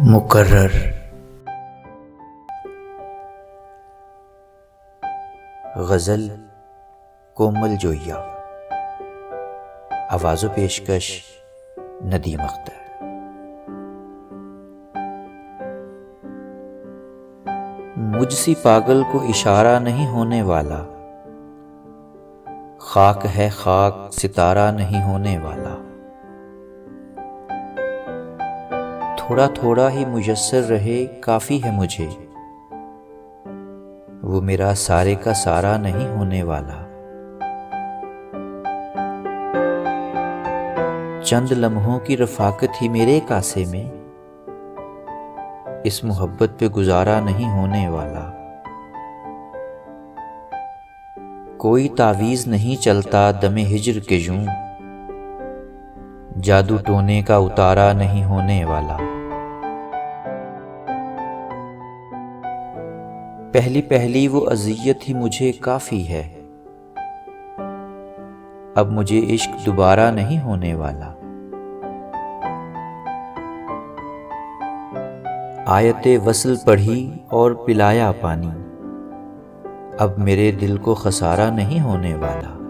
مقرر غزل کومل جویا، آواز و پیشکش ندیم اختر۔ مجھ سی پاگل کو اشارہ نہیں ہونے والا، خاک ہے خاک ستارہ نہیں ہونے والا۔ تھوڑا تھوڑا ہی میسر رہے کافی ہے مجھے، وہ میرا سارے کا سارا نہیں ہونے والا۔ چند لمحوں کی رفاقت ہی میرے کاسے میں، اس محبت پہ گزارا نہیں ہونے والا۔ کوئی تعویذ نہیں چلتا دم ہجر کے یوں، جادو ٹونے کا اتارا نہیں ہونے والا۔ پہلی پہلی وہ اذیت ہی مجھے کافی ہے، اب مجھے عشق دوبارہ نہیں ہونے والا۔ آیت وصل پڑھی اور پلایا پانی، اب میرے دل کو خسارہ نہیں ہونے والا۔